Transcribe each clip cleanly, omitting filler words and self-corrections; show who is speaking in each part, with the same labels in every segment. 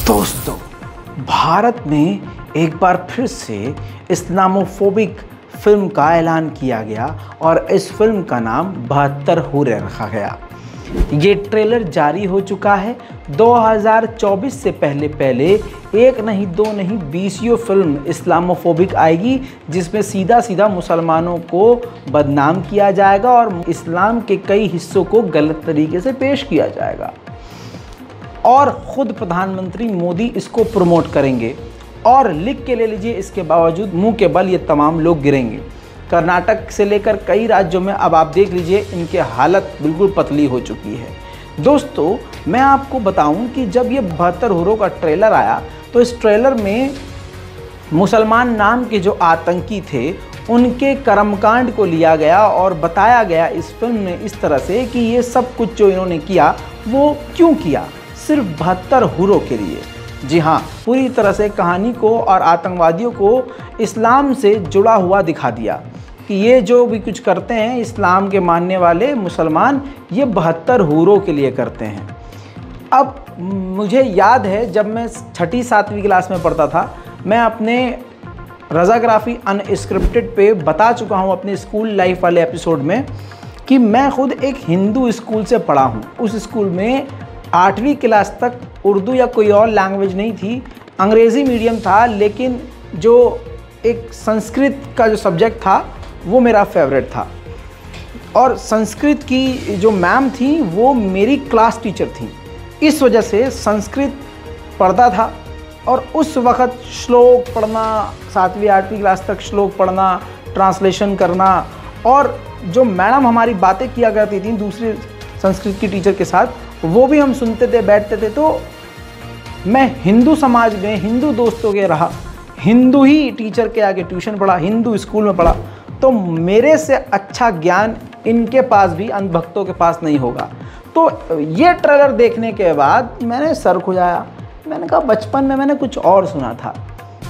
Speaker 1: दोस्तों, भारत में एक बार फिर से इस्लामोफोबिक फिल्म का ऐलान किया गया और इस फिल्म का नाम 72 हूरें रखा गया। ये ट्रेलर जारी हो चुका है। 2024 से पहले एक नहीं दो नहीं 20 फिल्म इस्लामोफोबिक आएगी, जिसमें सीधा मुसलमानों को बदनाम किया जाएगा और इस्लाम के कई हिस्सों को गलत तरीके से पेश किया जाएगा। और ख़ुद प्रधानमंत्री मोदी इसको प्रमोट करेंगे। और लिख के ले लीजिए, इसके बावजूद मुंह के बल ये तमाम लोग गिरेंगे। कर्नाटक से लेकर कई राज्यों में अब आप देख लीजिए, इनके हालत बिल्कुल पतली हो चुकी है। दोस्तों, मैं आपको बताऊं कि जब ये 72 हूरों का ट्रेलर आया तो इस ट्रेलर में मुसलमान नाम के जो आतंकी थे उनके कर्मकांड को लिया गया और बताया गया इस फिल्म में इस तरह से कि ये सब कुछ जो इन्होंने किया वो क्यों किया, सिर्फ 72 हूरों के लिए। जी हाँ, पूरी तरह से कहानी को और आतंकवादियों को इस्लाम से जुड़ा हुआ दिखा दिया कि ये जो भी कुछ करते हैं इस्लाम के मानने वाले मुसलमान, ये 72 हूरों के लिए करते हैं। अब मुझे याद है जब मैं 6ठी 7वीं क्लास में पढ़ता था, मैं अपने रज़ाग्राफ़ी अनस्क्रिप्टेड पे बता चुका हूँ अपने स्कूल लाइफ वाले एपिसोड में कि मैं खुद एक हिंदू स्कूल से पढ़ा हूँ। उस स्कूल में 8वीं क्लास तक उर्दू या कोई और लैंग्वेज नहीं थी, अंग्रेज़ी मीडियम था, लेकिन जो एक संस्कृत का जो सब्जेक्ट था वो मेरा फेवरेट था। और संस्कृत की जो मैम थी वो मेरी क्लास टीचर थी, इस वजह से संस्कृत पढ़ता था। और उस वक़्त श्लोक पढ़ना, 7वीं 8वीं क्लास तक श्लोक पढ़ना, ट्रांसलेशन करना, और जो मैडम हमारी बातें किया करती थी दूसरी संस्कृत की टीचर के साथ, वो भी हम सुनते थे, बैठते थे। तो मैं हिंदू समाज में हिंदू दोस्तों के रहा, हिंदू ही टीचर के आगे ट्यूशन पढ़ा, हिंदू स्कूल में पढ़ा, तो मेरे से अच्छा ज्ञान इनके पास भी, अंधभक्तों के पास नहीं होगा। तो ये ट्रेलर देखने के बाद मैंने सर खुजाया। मैंने कहा बचपन में मैंने कुछ और सुना था।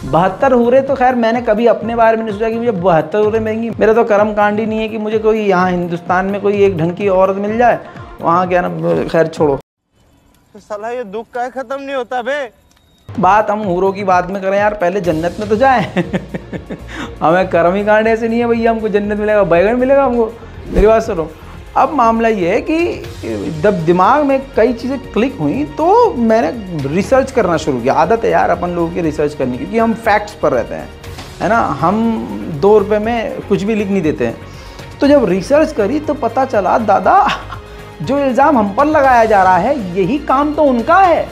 Speaker 1: 72 हूरें तो खैर मैंने कभी अपने बारे में नहीं सोचा कि मुझे 72 हूरें मिलेंगी। मेरा तो कर्म कांड ही नहीं है कि मुझे कोई यहाँ हिंदुस्तान में कोई एक ढंग की औरत मिल जाए, वहाँ क्या ना, खैर छोड़ो।
Speaker 2: तो साला ये दुख का खत्म नहीं होता बे।
Speaker 1: बात हम हूरों की बात में करें यार, पहले जन्नत में तो जाए। हमें कर्म ही कांड ऐसे नहीं है भैया हमको जन्नत मिलेगा, बैगन मिलेगा हमको। मेरी बात सुनो। अब मामला ये है कि जब दिमाग में कई चीज़ें क्लिक हुई तो मैंने रिसर्च करना शुरू किया। आदत है यार अपन लोगों की रिसर्च करने की, क्योंकि हम फैक्ट्स पर रहते हैं, है ना। हम 2 रुपये में कुछ भी लिख नहीं देते हैं। तो जब रिसर्च करी तो पता चला दादा, जो इल्ज़ाम हम पर लगाया जा रहा है यही काम तो उनका है।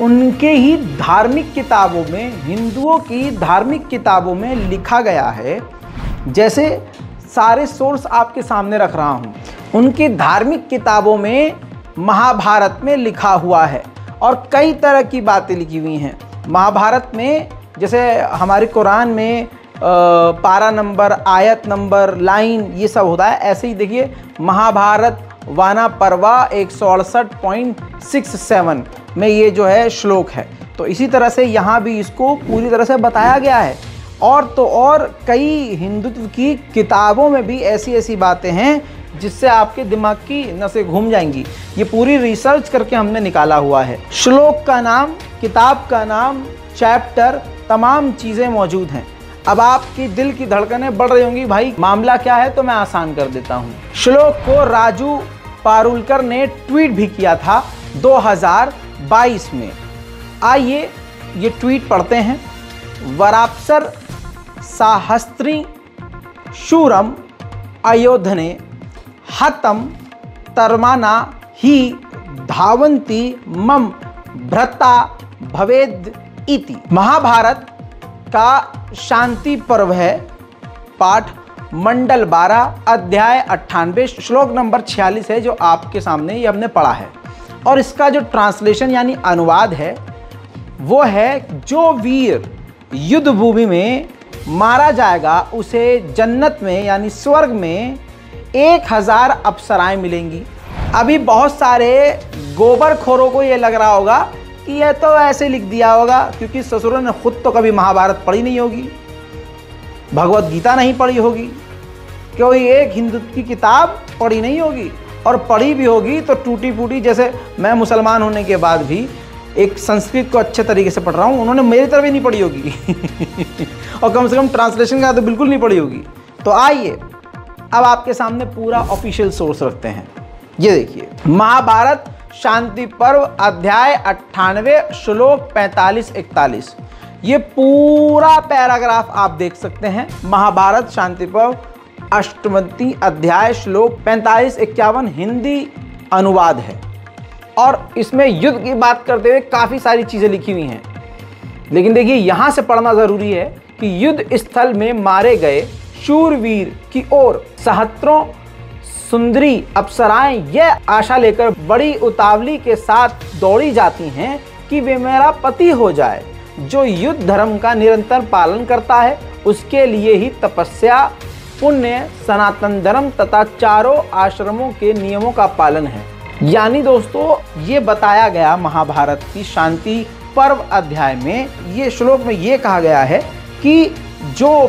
Speaker 1: उनके ही धार्मिक किताबों में, हिंदुओं की धार्मिक किताबों में लिखा गया है, जैसे सारे सोर्स आपके सामने रख रहा हूँ। उनकी धार्मिक किताबों में महाभारत में लिखा हुआ है और कई तरह की बातें लिखी हुई हैं। महाभारत में जैसे हमारे कुरान में पारा नंबर, आयत नंबर, लाइन, ये सब होता है। ऐसे ही देखिए, महाभारत वाना पर्वा 168.67 में ये जो है श्लोक है। तो इसी तरह से यहाँ भी इसको पूरी तरह से बताया गया है। और तो और कई हिंदुत्व की किताबों में भी ऐसी बातें हैं जिससे आपके दिमाग की नसें घूम जाएंगी। ये पूरी रिसर्च करके हमने निकाला हुआ है। श्लोक का नाम, किताब का नाम, चैप्टर, तमाम चीज़ें मौजूद हैं। अब आपकी दिल की धड़कनें बढ़ रही होंगी, भाई मामला क्या है, तो मैं आसान कर देता हूँ। श्लोक को राजू पारुलकर ने ट्वीट भी किया था 2022 में। आइए ये ट्वीट पढ़ते हैं। वरापसर साहस्त्री शूरम अयोधने हतम तरमाना ही धावंती मम भ्रता भवेद इति। महाभारत का शांति पर्व है। पाठ मंडल 12 अध्याय 98 श्लोक नंबर 46 है, जो आपके सामने ये हमने पढ़ा है। और इसका जो ट्रांसलेशन यानी अनुवाद है वो है, जो वीर युद्ध भूमि में मारा जाएगा उसे जन्नत में यानी स्वर्ग में 1000 अप्सराएं मिलेंगी। अभी बहुत सारे गोबरखोरों को ये लग रहा होगा कि ये तो ऐसे लिख दिया होगा, क्योंकि ससुरों ने खुद तो कभी महाभारत पढ़ी नहीं होगी, भगवत गीता नहीं पढ़ी होगी, कोई एक हिंदुत्व की किताब पढ़ी नहीं होगी, और पढ़ी भी होगी तो टूटी फूटी। जैसे मैं मुसलमान होने के बाद भी एक संस्कृत को अच्छे तरीके से पढ़ रहा हूँ, उन्होंने मेरी तरह भी नहीं पढ़ी होगी और कम से कम ट्रांसलेशन का तो बिल्कुल नहीं पढ़ी होगी। तो आइए अब आपके सामने पूरा ऑफिशियल सोर्स रखते हैं। ये देखिए, महाभारत शांति पर्व अध्याय 98 श्लोक 45-41, ये पूरा पैराग्राफ आप देख सकते हैं। महाभारत शांति पर्व अष्टमति अध्याय श्लोक 45-51 हिंदी अनुवाद है और इसमें युद्ध की बात करते हुए काफ़ी सारी चीज़ें लिखी हुई हैं। लेकिन देखिए, यहाँ से पढ़ना ज़रूरी है कि युद्ध स्थल में मारे गए शूरवीर की ओर सहस्त्रों सुंदरी अप्सराएं यह आशा लेकर बड़ी उतावली के साथ दौड़ी जाती हैं कि वे मेरा पति हो जाए। जो युद्ध धर्म का निरंतर पालन करता है उसके लिए ही तपस्या, पुण्य, सनातन धर्म तथा चारों आश्रमों के नियमों का पालन है। यानी दोस्तों, ये बताया गया महाभारत की शांति पर्व अध्याय में, ये श्लोक में ये कहा गया है कि जो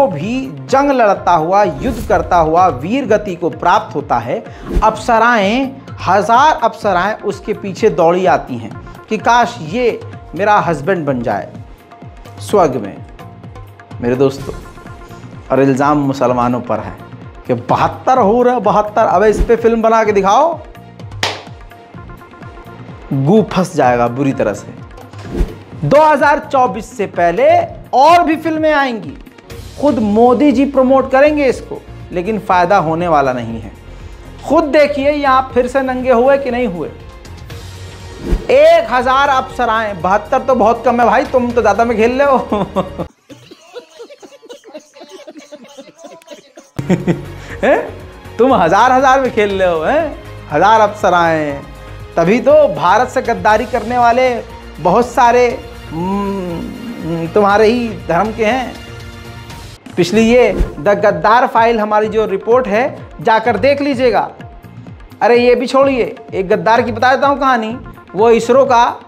Speaker 1: भी जंग लड़ता हुआ, युद्ध करता हुआ वीर गति को प्राप्त होता है, अप्सराएं, हजार अप्सराएं उसके पीछे दौड़ी आती हैं कि काश ये मेरा हस्बैंड बन जाए स्वर्ग में। मेरे दोस्तों, और इल्ज़ाम मुसलमानों पर है कि 72 हो रहा, 72। अब इस पे फिल्म बना के दिखाओ, गू फंस जाएगा बुरी तरह से। 2024 से पहले और भी फिल्में आएंगी, खुद मोदी जी प्रमोट करेंगे इसको, लेकिन फायदा होने वाला नहीं है। खुद देखिए यहाँ फिर से नंगे हुए कि नहीं हुए। 1000 अप्सराएं, 72 तो बहुत कम है भाई, तुम तो ज्यादा में खेल रहे हो तुम हजार में खेल रहे हो हैं, 1000 अप्सराएं। तभी तो भारत से गद्दारी करने वाले बहुत सारे तुम्हारे ही धर्म के हैं। पिछली ये द गद्दार फाइल हमारी जो रिपोर्ट है, जाकर देख लीजिएगा। अरे ये भी छोड़िए, एक गद्दार की बता देता हूँ कहानी। वो इसरो का,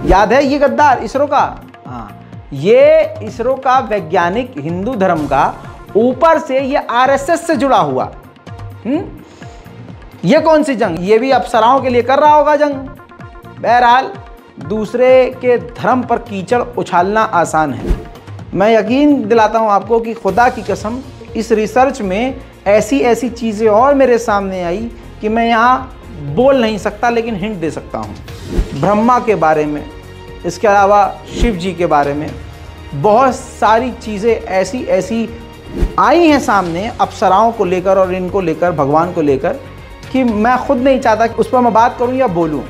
Speaker 1: याद है ये गद्दार इसरो का? हाँ, ये इसरो का वैज्ञानिक हिंदू धर्म का, ऊपर से ये आरएसएस से जुड़ा हुआ। ये कौन सी जंग? ये भी अप्सराओं के लिए कर रहा होगा जंग। बहरहाल, दूसरे के धर्म पर कीचड़ उछालना आसान है। मैं यकीन दिलाता हूँ आपको कि खुदा की कसम, इस रिसर्च में ऐसी ऐसी चीज़ें और मेरे सामने आई कि मैं यहाँ बोल नहीं सकता, लेकिन हिंट दे सकता हूँ। ब्रह्मा के बारे में, इसके अलावा शिव जी के बारे में बहुत सारी चीज़ें ऐसी ऐसी आई हैं सामने, अप्सराओं को लेकर और इनको लेकर, भगवान को लेकर, कि मैं खुद नहीं चाहता कि उस पर मैं बात करूं या बोलूं।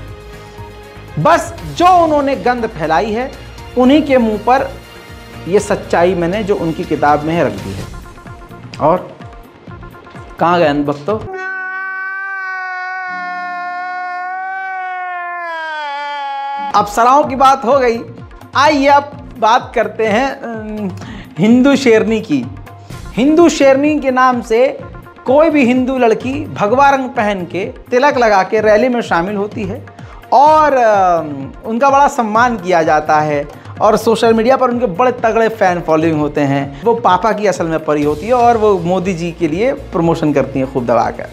Speaker 1: बस जो उन्होंने गंद फैलाई है, उन्हीं के मुंह पर ये सच्चाई मैंने जो उनकी किताब में है रख दी है। और कहाँ गए अनभक्तों? अप्सराओं की बात हो गई, आइए अब बात करते हैं हिंदू शेरनी की। हिंदू शेरनी के नाम से कोई भी हिंदू लड़की भगवा रंग पहन के, तिलक लगा के रैली में शामिल होती है और उनका बड़ा सम्मान किया जाता है और सोशल मीडिया पर उनके बड़े तगड़े फ़ैन फॉलोइंग होते हैं। वो पापा की असल में परी होती है और वो मोदी जी के लिए प्रमोशन करती हैं खूब दबाकर,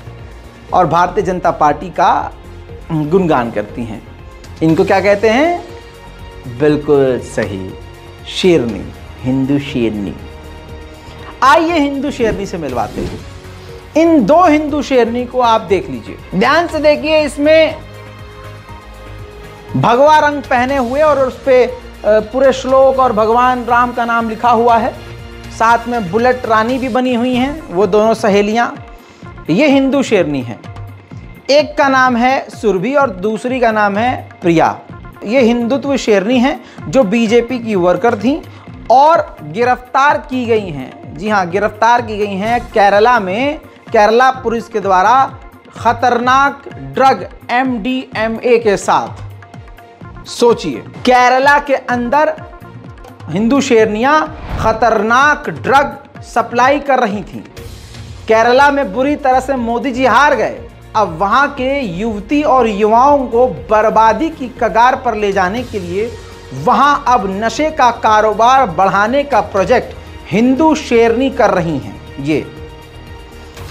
Speaker 1: और भारतीय जनता पार्टी का गुणगान करती हैं। इनको क्या कहते हैं? बिल्कुल सही, शेरनी, हिंदू शेरनी। आइए हिंदू शेरनी से मिलवाते हैं। इन दो हिंदू शेरनी को आप देख लीजिए, ध्यान से देखिए। इसमें भगवा रंग पहने हुए और उस पे पूरे श्लोक और भगवान राम का नाम लिखा हुआ है। साथ में बुलेट रानी भी बनी हुई हैं, वो दोनों सहेलियां। ये हिंदू शेरनी है। एक का नाम है सुरभि और दूसरी का नाम है प्रिया। ये हिंदुत्व शेरनी हैं जो बीजेपी की वर्कर थीं और गिरफ्तार की गई हैं। जी हाँ, गिरफ्तार की गई हैं केरला में, केरला पुलिस के द्वारा खतरनाक ड्रग MDMA के साथ। सोचिए, केरला के अंदर हिंदू शेरनियां खतरनाक ड्रग सप्लाई कर रही थीं। केरला में बुरी तरह से मोदी जी हार गए। अब वहां के युवती और युवाओं को बर्बादी की कगार पर ले जाने के लिए वहां अब नशे का कारोबार बढ़ाने का प्रोजेक्ट हिंदू शेरनी कर रही हैं ये,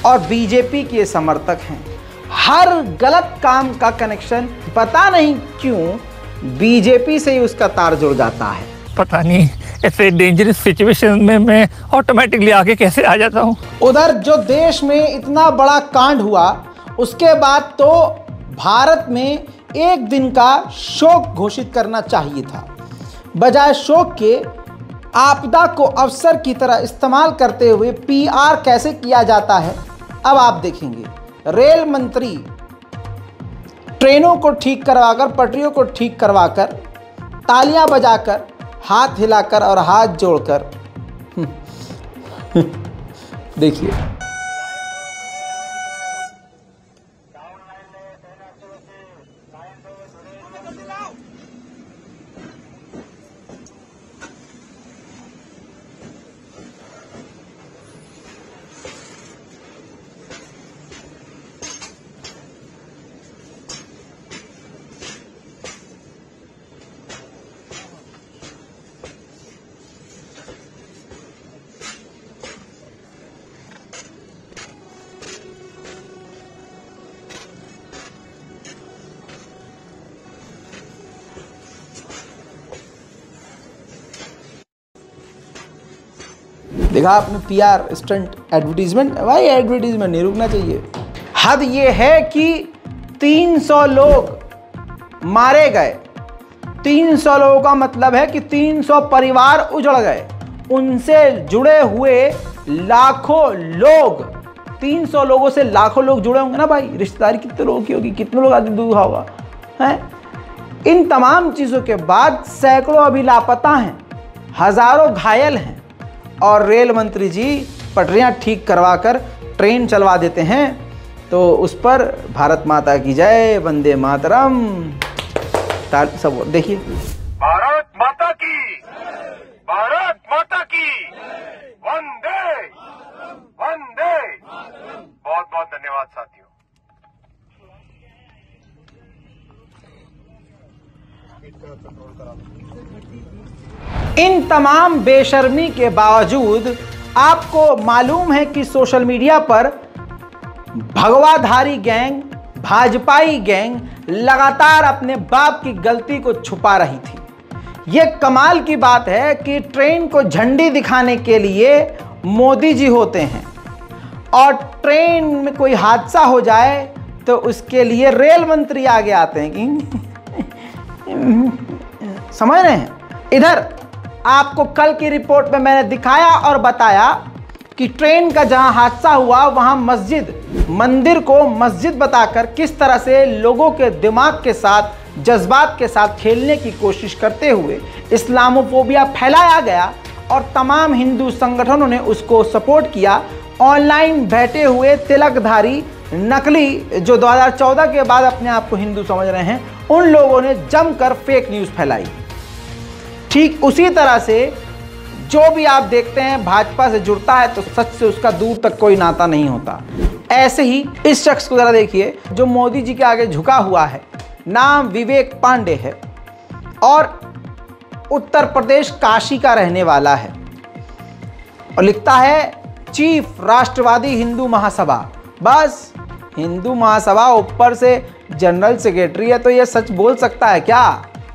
Speaker 1: और बीजेपी के समर्थक हैं। हर गलत काम का कनेक्शन पता नहीं क्यों बीजेपी से ही उसका तार जुड़ जाता है।
Speaker 3: पता नहीं ऐसे डेंजरस सिचुएशन में मैं ऑटोमेटिकली आगे कैसे आ जाता हूँ।
Speaker 1: उधर जो देश में इतना बड़ा कांड हुआ उसके बाद तो भारत में एक दिन का शोक घोषित करना चाहिए था। बजाय शोक के आपदा को अवसर की तरह इस्तेमाल करते हुए पीआर कैसे किया जाता है अब आप देखेंगे। रेल मंत्री ट्रेनों को ठीक करवाकर, पटरियों को ठीक करवाकर, तालियां बजाकर, हाथ हिलाकर और हाथ जोड़कर देखिए। देखा आपने पीआर स्टंट एडवर्टीजमेंट। भाई एडवर्टीजमेंट नहीं रुकना चाहिए। हद ये है कि 300 लोग मारे गए। 300 लोगों का मतलब है कि 300 परिवार उजड़ गए, उनसे जुड़े हुए लाखों लोग। 300 लोगों से लाखों लोग जुड़े होंगे ना भाई। रिश्तेदारी कितने लोगों की होगी, कितने लोग आदमी दूर होगा है। इन तमाम चीज़ों के बाद सैकड़ों अभी लापता हैं, हजारों घायल हैं और रेल मंत्री जी पटरियां ठीक करवा कर ट्रेन चलवा देते हैं। तो उस पर भारत माता की जय, वंदे मातरम सब देखिए।
Speaker 4: भारत माता की, भारत माता की, वंदे वंदे। बहुत बहुत धन्यवाद साथियों।
Speaker 1: इन तमाम बेशर्मी के बावजूद आपको मालूम है कि सोशल मीडिया पर भगवाधारी गैंग, भाजपाई गैंग लगातार अपने बाप की गलती को छुपा रही थी। यह कमाल की बात है कि ट्रेन को झंडी दिखाने के लिए मोदी जी होते हैं और ट्रेन में कोई हादसा हो जाए तो उसके लिए रेल मंत्री आगे आते हैं। समझ रहे हैं। इधर आपको कल की रिपोर्ट में मैंने दिखाया और बताया कि ट्रेन का जहां हादसा हुआ वहां मंदिर को मस्जिद बताकर किस तरह से लोगों के दिमाग के साथ, जज्बात के साथ खेलने की कोशिश करते हुए इस्लामोफोबिया फैलाया गया और तमाम हिंदू संगठनों ने उसको सपोर्ट किया। ऑनलाइन बैठे हुए तिलकधारी नकली जो 2014 के बाद अपने आप को हिंदू समझ रहे हैं, उन लोगों ने जमकर फेक न्यूज़ फैलाई। ठीक उसी तरह से जो भी आप देखते हैं भाजपा से जुड़ता है तो सच से उसका दूर तक कोई नाता नहीं होता। ऐसे ही इस शख्स को जरा देखिए जो मोदी जी के आगे झुका हुआ है। नाम विवेक पांडे है और उत्तर प्रदेश काशी का रहने वाला है और लिखता है चीफ राष्ट्रवादी हिंदू महासभा। बस हिंदू महासभा ऊपर से जनरल सेक्रेटरी है तो यह सच बोल सकता है क्या?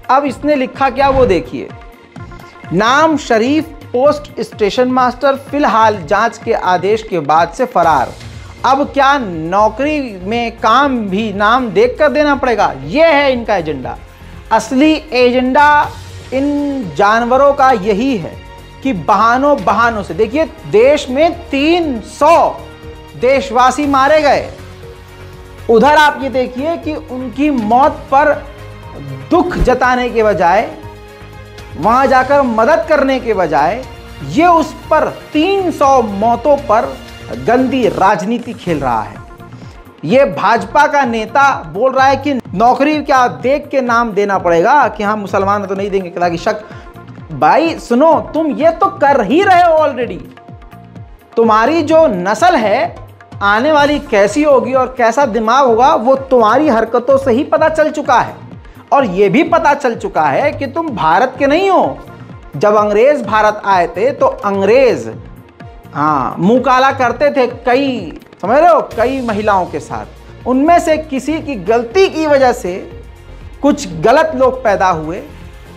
Speaker 1: अब इसने लिखा क्या वो देखिए। नाम शरीफ, पोस्ट स्टेशन मास्टर, फिलहाल जांच के आदेश के बाद से फरार। अब क्या नौकरी में काम भी नाम देखकर देना पड़ेगा? यह है इनका एजेंडा। असली एजेंडा इन जानवरों का यही है कि बहानों से देखिए देश में 300 देशवासी मारे गए। उधर आप ये देखिए कि उनकी मौत पर दुख जताने के बजाय, वहां जाकर मदद करने के बजाय ये उस पर 300 मौतों पर गंदी राजनीति खेल रहा है। ये भाजपा का नेता बोल रहा है कि नौकरी क्या देख के नाम देना पड़ेगा कि हाँ मुसलमान तो नहीं देंगे ताकि शक। भाई सुनो, तुम ये तो कर ही रहे हो ऑलरेडी। तुम्हारी जो नस्ल है आने वाली कैसी होगी और कैसा दिमाग होगा वो तुम्हारी हरकतों से ही पता चल चुका है। और ये भी पता चल चुका है कि तुम भारत के नहीं हो। जब अंग्रेज भारत आए थे तो अंग्रेज मुंह काला करते थे कई, समझ रहे हो, कई महिलाओं के साथ। उनमें से किसी की गलती की वजह से कुछ गलत लोग पैदा हुए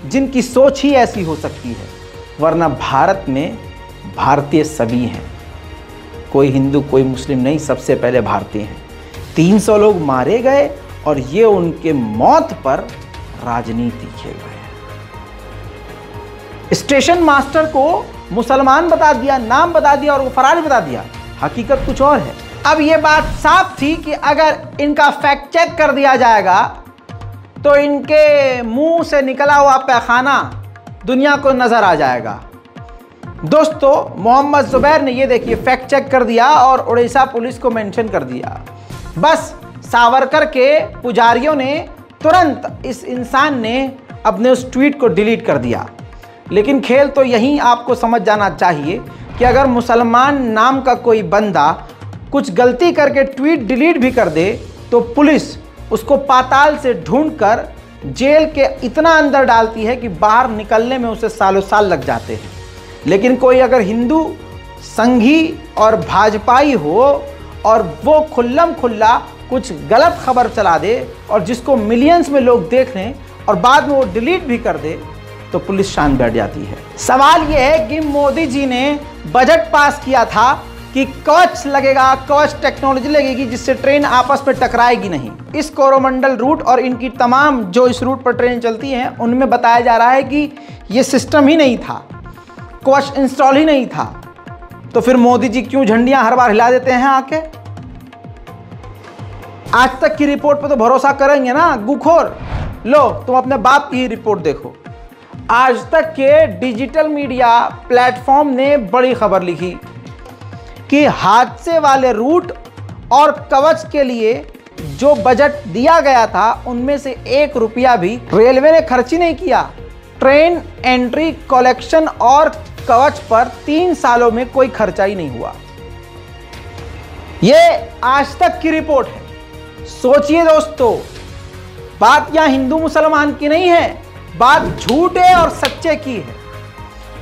Speaker 1: जिनकी सोच ही ऐसी हो सकती है, वरना भारत में भारतीय सभी हैं, कोई हिंदू कोई मुस्लिम नहीं, सबसे पहले भारतीय हैं। 300 लोग मारे गए और ये उनके मौत पर राजनीति खेल रहे हैं। स्टेशन मास्टर को मुसलमान बता दिया, नाम बता दिया और वो फरारी बता दिया, हकीकत कुछ और है। अब ये बात साफ थी कि अगर इनका फैक्ट चेक कर दिया जाएगा तो इनके मुंह से निकला हुआ पैखाना दुनिया को नजर आ जाएगा। दोस्तों, मोहम्मद जुबैर ने ये देखिए फैक्ट चेक कर दिया और उड़ीसा पुलिस को मेंशन कर दिया। बस सावरकर के पुजारियों ने तुरंत इस इंसान ने अपने उस ट्वीट को डिलीट कर दिया। लेकिन खेल तो यहीं आपको समझ जाना चाहिए कि अगर मुसलमान नाम का कोई बंदा कुछ गलती करके ट्वीट डिलीट भी कर दे तो पुलिस उसको पाताल से ढूंढकर जेल के इतना अंदर डालती है कि बाहर निकलने में उसे सालों साल लग जाते हैं। लेकिन कोई अगर हिंदू संघी और भाजपाई हो और वो खुल्लम खुल्ला कुछ गलत खबर चला दे और जिसको मिलियंस में लोग देख लें और बाद में वो डिलीट भी कर दे तो पुलिस शांत बैठ जाती है। सवाल ये है कि मोदी जी ने बजट पास किया था कि कवच लगेगा, कवच टेक्नोलॉजी लगेगी जिससे ट्रेन आपस में टकराएगी नहीं। इस कोरोमंडल रूट और इनकी तमाम जो इस रूट पर ट्रेन चलती हैं उनमें बताया जा रहा है कि ये सिस्टम ही नहीं था, कवच इंस्टॉल ही नहीं था। तो फिर मोदी जी क्यों झंडियां हर बार हिला देते हैं आके? आज तक की रिपोर्ट पे तो भरोसा करेंगे ना गुखोर। लो तुम अपने बाप की ही रिपोर्ट देखो। आज तक के डिजिटल मीडिया प्लेटफॉर्म ने बड़ी खबर लिखी कि हादसे वाले रूट और कवच के लिए जो बजट दिया गया था उनमें से 1 रुपया भी रेलवे ने खर्च ही नहीं किया। ट्रेन एंट्री, कलेक्शन और कवच पर 3 सालों में कोई खर्चा ही नहीं हुआ। यह आज तक की रिपोर्ट है। सोचिए दोस्तों, बात यहां हिंदू मुसलमान की नहीं है, बात झूठे और सच्चे की है।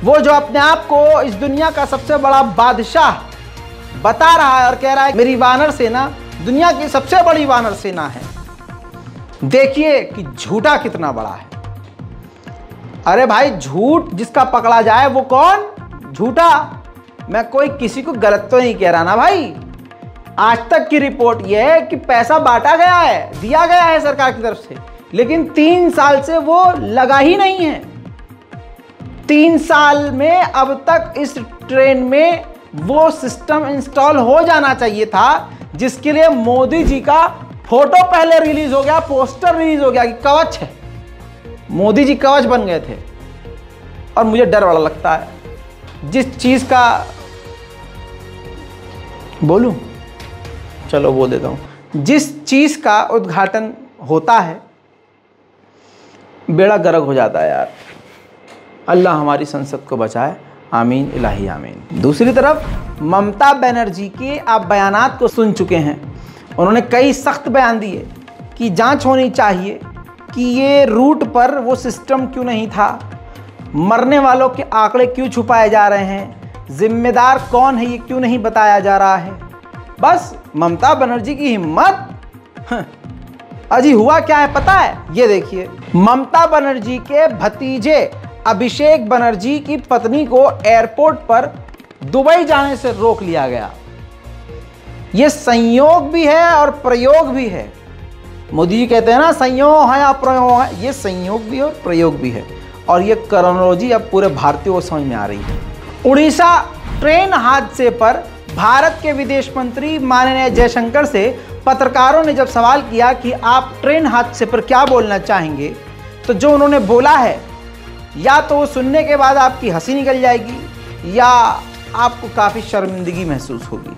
Speaker 1: वो जो अपने आप को इस दुनिया का सबसे बड़ा बादशाह बता रहा है और कह रहा है मेरी वानर सेना दुनिया की सबसे बड़ी वानर सेना है, देखिए कि झूठा कितना बड़ा है। अरे भाई, झूठ जिसका पकड़ा जाए वो कौन? झूठा। मैं कोई किसी को गलत तो नहीं कह रहा ना भाई। आज तक की रिपोर्ट यह है कि पैसा बांटा गया है, दिया गया है सरकार की तरफ से, लेकिन 3 साल से वो लगा ही नहीं है। 3 साल में अब तक इस ट्रेन में वो सिस्टम इंस्टॉल हो जाना चाहिए था जिसके लिए मोदी जी का फोटो पहले रिलीज हो गया, पोस्टर रिलीज हो गया कि कवच है। मोदी जी कवच बन गए थे। और मुझे डर बड़ा लगता है जिस चीज का बोलूं, चलो बोल देता हूं, जिस चीज का उद्घाटन होता है बेड़ा गर्क हो जाता है यार। अल्लाह हमारी संसद को बचाए, आमीन इलाही आमीन। दूसरी तरफ ममता बनर्जी के आप बयानात को सुन चुके हैं। उन्होंने कई सख्त बयान दिए कि जांच होनी चाहिए कि ये रूट पर वो सिस्टम क्यों नहीं था, मरने वालों के आंकड़े क्यों छुपाए जा रहे हैं, जिम्मेदार कौन है ये क्यों नहीं बताया जा रहा है। बस ममता बनर्जी की हिम्मत। अजी हुआ क्या है पता है? ये देखिए, ममता बनर्जी के भतीजे अभिषेक बनर्जी की पत्नी को एयरपोर्ट पर दुबई जाने से रोक लिया गया। यह संयोग भी है और प्रयोग भी है। मोदी जी कहते हैं ना संयोग है या प्रयोग है, ये संयोग भी है और प्रयोग भी है। और ये क्रोनोलॉजी अब पूरे भारतीयों को समझ में आ रही है। उड़ीसा ट्रेन हादसे पर भारत के विदेश मंत्री माननीय जयशंकर से पत्रकारों ने जब सवाल किया कि आप ट्रेन हादसे पर क्या बोलना चाहेंगे, तो जो उन्होंने बोला है या तो वो सुनने के बाद आपकी हंसी निकल जाएगी या आपको काफ़ी शर्मिंदगी महसूस होगी।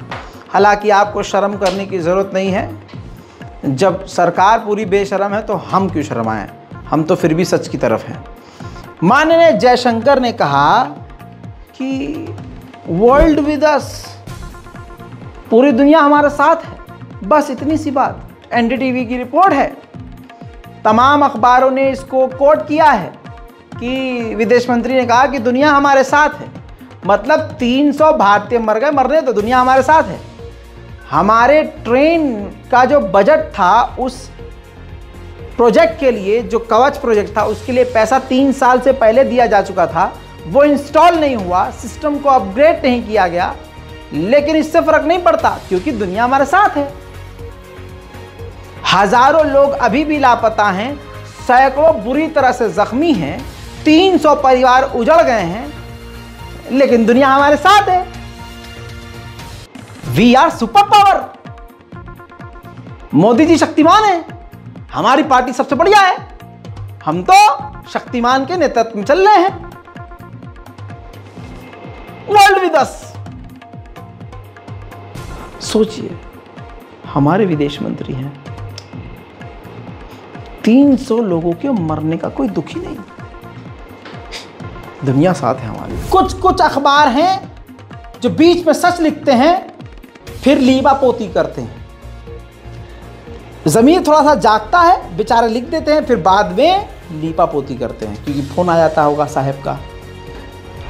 Speaker 1: हालांकि आपको शर्म करने की ज़रूरत नहीं है। जब सरकार पूरी बेशर्म है तो हम क्यों शर्माएं, हम तो फिर भी सच की तरफ हैं। माननीय जयशंकर ने कहा कि वर्ल्ड विद अस, पूरी दुनिया हमारे साथ है, बस इतनी सी बात। एनडीटीवी की रिपोर्ट है, तमाम अखबारों ने इसको कोट किया है कि विदेश मंत्री ने कहा कि दुनिया हमारे साथ है। मतलब 300 भारतीय मर गए, मरने तो दुनिया हमारे साथ है। हमारे ट्रेन का जो बजट था उस प्रोजेक्ट के लिए, जो कवच प्रोजेक्ट था, उसके लिए पैसा 3 साल से पहले दिया जा चुका था, वो इंस्टॉल नहीं हुआ, सिस्टम को अपग्रेड नहीं किया गया। लेकिन इससे फर्क नहीं पड़ता क्योंकि दुनिया हमारे साथ है। हजारों लोग अभी भी लापता हैं, सैकड़ों बुरी तरह से जख्मी हैं, 300 परिवार उजड़ गए हैं, लेकिन दुनिया हमारे साथ है। We are super power. Modi ji Shaktimaan है, हमारी पार्टी सबसे बढ़िया है, हम तो शक्तिमान के नेतृत्व में चल रहे हैं। World with us. सोचिए, हमारे विदेश मंत्री हैं, 300 लोगों के मरने का कोई दुख ही नहीं, दुनिया साथ है हमारी। कुछ अखबार हैं जो बीच में सच लिखते हैं फिर लीबा पोती करते हैं। ज़मीर थोड़ा सा जागता है, बेचारे लिख देते हैं, फिर बाद में लीपा पोती करते हैं क्योंकि फ़ोन आ जाता होगा साहब का।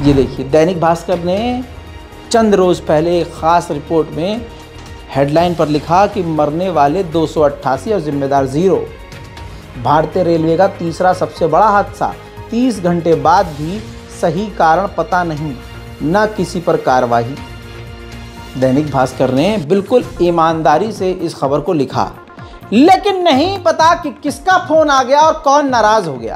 Speaker 1: ये देखिए, दैनिक भास्कर ने चंद रोज़ पहले एक ख़ास रिपोर्ट में हेडलाइन पर लिखा कि मरने वाले 288 और जिम्मेदार 0। भारतीय रेलवे का तीसरा सबसे बड़ा हादसा, 30 घंटे बाद भी सही कारण पता नहीं, न किसी पर कार्रवाई। दैनिक भास्कर ने बिल्कुल ईमानदारी से इस खबर को लिखा, लेकिन नहीं पता कि किसका फ़ोन आ गया और कौन नाराज़ हो गया।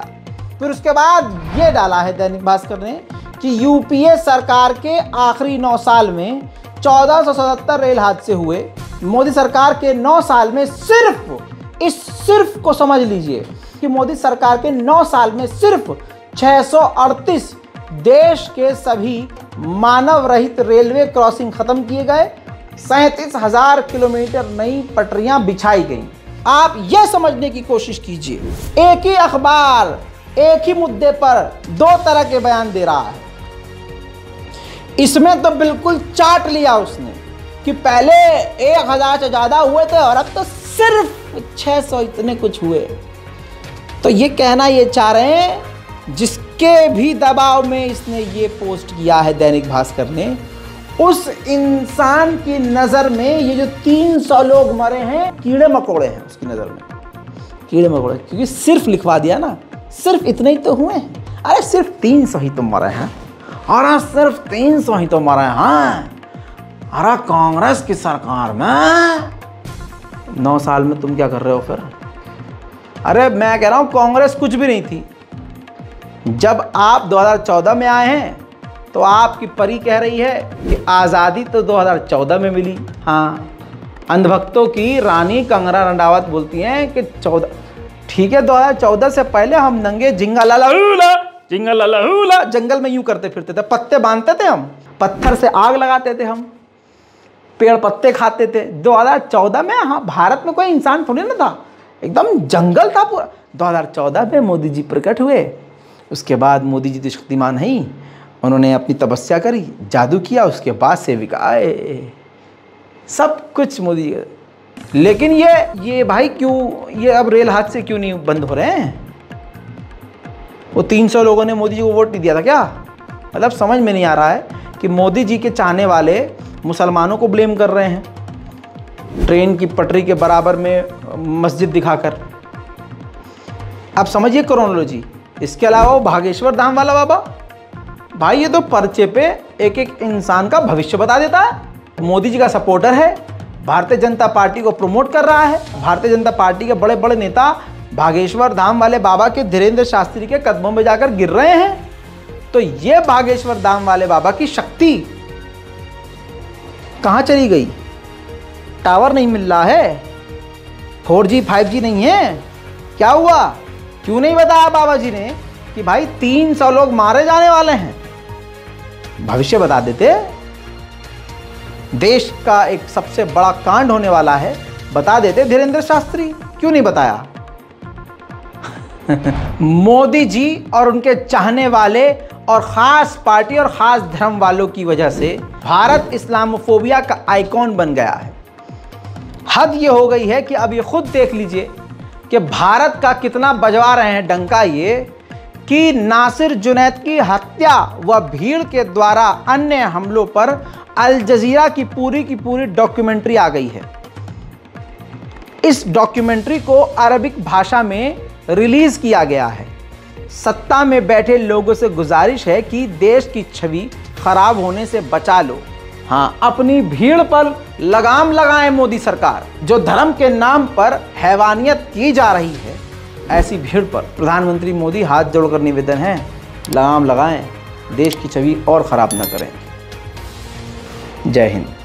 Speaker 1: फिर उसके बाद ये डाला है दैनिक भास्कर ने कि यूपीए सरकार के आखिरी 9 साल में 1477 रेल हादसे हुए। मोदी सरकार के 9 साल में सिर्फ को समझ लीजिए कि मोदी सरकार के 9 साल में सिर्फ 638 देश के सभी मानव रहित रेलवे क्रॉसिंग खत्म किए गए, 37,000 किलोमीटर नई पटरियां बिछाई गई। आप यह समझने की कोशिश कीजिए, एक ही अखबार एक ही मुद्दे पर 2 तरह के बयान दे रहा है। इसमें तो बिल्कुल चाट लिया उसने कि पहले 1000 से ज़्यादा हुए थे और अब तो सिर्फ 600 इतने कुछ हुए। तो ये कहना ये चाह रहे हैं, जिसके भी दबाव में इसने ये पोस्ट किया है दैनिक भास्कर ने, उस इंसान की नज़र में ये जो 300 लोग मरे हैं कीड़े मकोड़े हैं, उसकी नज़र में कीड़े मकोड़े, क्योंकि सिर्फ लिखवा दिया ना, सिर्फ इतने ही तो हुए हैं। अरे सिर्फ 300 ही तो मरे हैं, अरे सिर्फ 300 ही तो मरे हैं, अरे कांग्रेस की सरकार में 9 साल में तुम क्या कर रहे हो फिर? अरे मैं कह रहा हूँ कांग्रेस कुछ भी नहीं थी। जब आप 2014 में आए हैं तो आपकी परी कह रही है कि आज़ादी तो 2014 में मिली। हाँ, अंधभक्तों की रानी कंगना रंधावत बोलती हैं कि 14, ठीक है, 2014 से पहले हम नंगे जिंगा लाला हुला जंगल में यूं करते फिरते थे, पत्ते बांधते थे, हम पत्थर से आग लगाते थे, हम पेड़ पत्ते खाते थे। 2014 में हाँ, भारत में कोई इंसान थोड़ी ना था, एकदम जंगल था पूरा। 2014 में मोदी जी प्रकट हुए, उसके बाद मोदी जी तो शक्तिमान ही, उन्होंने अपनी तपस्या करी, जादू किया, उसके बाद सेविका आए, सब कुछ मोदी। लेकिन ये भाई क्यों, ये अब रेल हादसे क्यों नहीं बंद हो रहे हैं? वो 300 लोगों ने मोदी जी को वोट नहीं दिया था क्या? मतलब समझ में नहीं आ रहा है कि मोदी जी के चाहने वाले मुसलमानों को ब्लेम कर रहे हैं ट्रेन की पटरी के बराबर में मस्जिद दिखाकर। अब समझिए क्रोनोलॉजी। इसके अलावा वो भागेश्वर धाम वाला बाबा, भाई ये तो पर्चे पे एक एक इंसान का भविष्य बता देता है। मोदी जी का सपोर्टर है, भारतीय जनता पार्टी को प्रमोट कर रहा है। भारतीय जनता पार्टी के बड़े बड़े नेता भागेश्वर धाम वाले बाबा के धीरेन्द्र शास्त्री के कदमों में जाकर गिर रहे हैं। तो ये भागेश्वर धाम वाले बाबा की शक्ति कहाँ चली गई? टावर नहीं मिल रहा है, 4G 5G नहीं है, क्या हुआ? क्यों नहीं बताया बाबा जी ने कि भाई 300 लोग मारे जाने वाले हैं? भविष्य बता देते। देश का एक सबसे बड़ा कांड होने वाला है, बता देते धीरेन्द्र शास्त्री, क्यों नहीं बताया? मोदी जी और उनके चाहने वाले और ख़ास पार्टी और ख़ास धर्म वालों की वजह से भारत इस्लामोफोबिया का आइकॉन बन गया है। हद ये हो गई है कि अब ये खुद देख लीजिए कि भारत का कितना बजवा रहे हैं डंका ये कि नासिर जुनैद की हत्या व भीड़ के द्वारा अन्य हमलों पर अल जजीरा की पूरी डॉक्यूमेंट्री आ गई है। इस डॉक्यूमेंट्री को अरबिक भाषा में रिलीज किया गया है। सत्ता में बैठे लोगों से गुजारिश है कि देश की छवि खराब होने से बचा लो। हाँ, अपनी भीड़ पर लगाम लगाएं मोदी सरकार। जो धर्म के नाम पर हैवानियत की जा रही है, ऐसी भीड़ पर प्रधानमंत्री मोदी हाथ जोड़कर निवेदन है, लगाम लगाएं, देश की छवि और खराब न करें। जय हिंद।